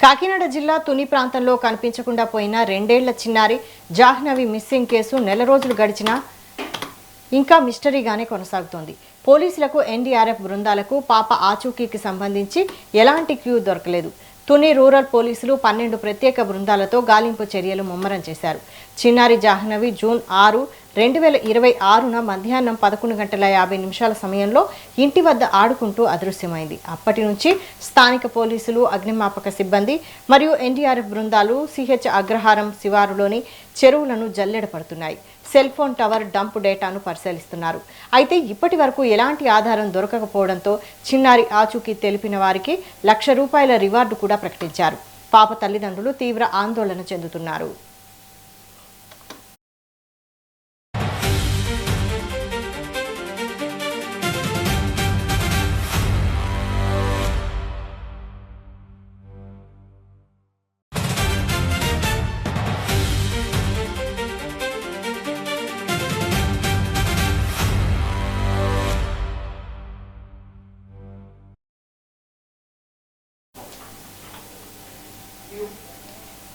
కాకినాడ జిల్లా తుని ప్రాంతంలో కనిపించకుండా పోయిన 2 ఏళ్ల చిన్నారి జాహ్నవి మిస్సింగ్ కేసు నెల రోజులు గడిచినా ఇంకా మిస్టరీగానే కొనసాగుతోంది. పోలీసులకు, ఎన్డీఆర్ఎఫ్ బృందాలకు పాప ఆచూకీకి సంబంధించి ఎలాంటి క్లూ దొరకలేదు. తుని రూరల్ పోలీసులు 12 ప్రత్యేక బృందాలతో గాలింపు చర్యలు ముమ్మరం చేశారు. చిన్నారి జాహ్నవి జూన్ 6, 2026న మధ్యాహ్నం 11:50 సమయంలో ఇంటి వద్ద ఆడుకుంటూ అదృశ్యమైంది. అప్పటి నుంచి స్థానిక పోలీసులు, అగ్నిమాపక సిబ్బంది మరియు ఎన్డీఆర్ఎఫ్ బృందాలు సిహెచ్ అగ్రహారం శివారులోని చెరువులను జల్లెడపడుతున్నాయి. సెల్ ఫోన్ టవర్ డంప్ డేటాను పరిశీలిస్తున్నారు. అయితే ఇప్పటి వరకు ఎలాంటి ఆధారం దొరకకపోవడంతో చిన్నారి ఆచూకీ తెలిపిన వారికి ₹1,00,000 రివార్డు కూడా ప్రకటించారు. పాప తల్లిదండ్రులు తీవ్ర ఆందోళన చెందుతున్నారు.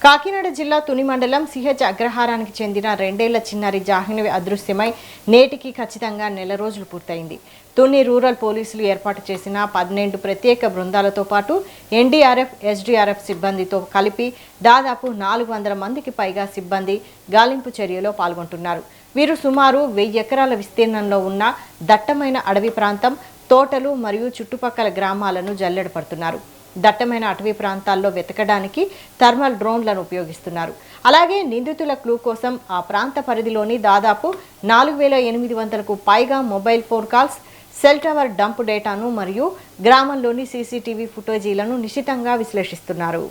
కాకినాడ జిల్లా తుని మండలం సిహెచ్ అగ్రహారానికి చెందిన 2 ఏళ్ల చిన్నారి జాహ్నవి అదృశ్యమై నేటికి ఖచ్చితంగా నెల రోజులు పూర్తయింది. తుని రూరల్ పోలీసులు ఏర్పాటు చేసిన 12 ప్రత్యేక బృందాలతో పాటు ఎన్డీఆర్ఎఫ్, ఎస్డీఆర్ఎఫ్ సిబ్బందితో కలిపి దాదాపు 400 మందికి పైగా సిబ్బంది గాలింపు చర్యలో పాల్గొంటున్నారు. వీరు సుమారు 1000 ఎకరాల విస్తీర్ణంలో ఉన్న దట్టమైన అడవి ప్రాంతం, తోటలు మరియు చుట్టుపక్కల గ్రామాలను జల్లెడపడుతున్నారు. దట్టమైన అటవీ ప్రాంతాల్లో వెతకడానికి థర్మల్ డ్రోన్లను ఉపయోగిస్తున్నారు. అలాగే నిందితుల క్లూ కోసం ఆ ప్రాంత పరిధిలోని దాదాపు 4800కు పైగా mobile phone calls, cell tower dump డేటాను మరియు గ్రామంలోని సీసీటీవీ ఫుటేజీలను నిశితంగా విశ్లేషిస్తున్నారు.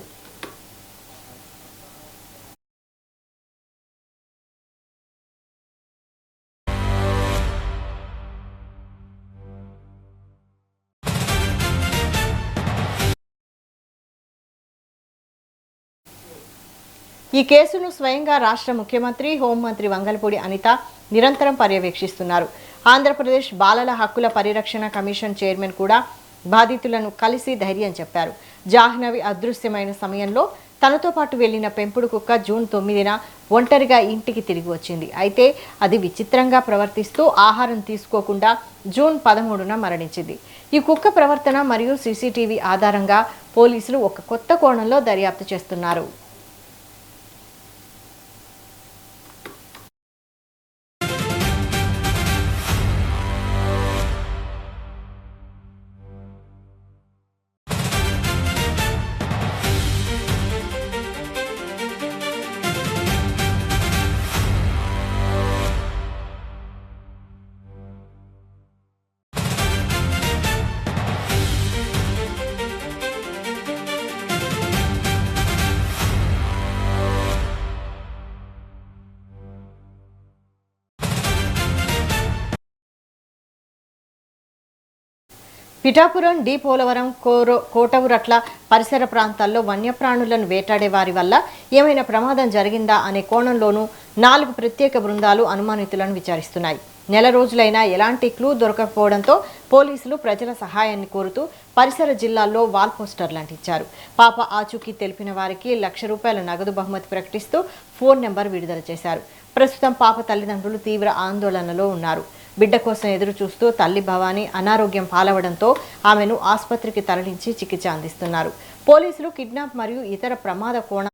ఈ కేసును స్వయంగా రాష్ట్ర ముఖ్యమంత్రి, హోంమంత్రి వంగలపూడి అనిత నిరంతరం పర్యవేక్షిస్తున్నారు. ఆంధ్రప్రదేశ్ బాలల హక్కుల పరిరక్షణ కమిషన్ చైర్మన్ కూడా బాధితులను కలిసి ధైర్యం చెప్పారు. జాహ్నవి అదృశ్యమైన సమయంలో తనతో పాటు వెళ్లిన పెంపుడు కుక్క జూన్ 9న ఒంటరిగా ఇంటికి తిరిగి వచ్చింది. అయితే అది విచిత్రంగా ప్రవర్తిస్తూ ఆహారం తీసుకోకుండా జూన్ 13న మరణించింది. ఈ కుక్క ప్రవర్తన మరియు సీసీటీవీ ఆధారంగా పోలీసులు ఒక కొత్త కోణంలో దర్యాప్తు చేస్తున్నారు. పిఠాపురం, డి పోలవరం, కోటవురట్ల పరిసర ప్రాంతాల్లో వన్యప్రాణులను వేటాడే వారి వల్ల ఏమైనా ప్రమాదం జరిగిందా అనే కోణంలోనూ 4 ప్రత్యేక బృందాలు అనుమానితులను విచారిస్తున్నాయి. నెల రోజులైనా ఎలాంటి క్లూ దొరకకపోవడంతో పోలీసులు ప్రజల సహాయాన్ని కోరుతూ పరిసర జిల్లాల్లో వాల్ పోస్టర్లు అంటించారు. పాప ఆచూకీ తెలిపిన వారికి ₹1,00,000 నగదు బహుమతి ప్రకటిస్తూ ఫోన్ నెంబర్ విడుదల చేశారు. ప్రస్తుతం పాప తల్లిదండ్రులు తీవ్ర ఆందోళనలో ఉన్నారు. బిడ్డ కోసం ఎదురు చూస్తూ తల్లి భవానీ అనారోగ్యం పాలవడంతో ఆమెను ఆసుపత్రికి తరలించి చికిత్స అందిస్తున్నారు. పోలీసులు కిడ్నాప్ మరియు ఇతర ప్రమాద కోణ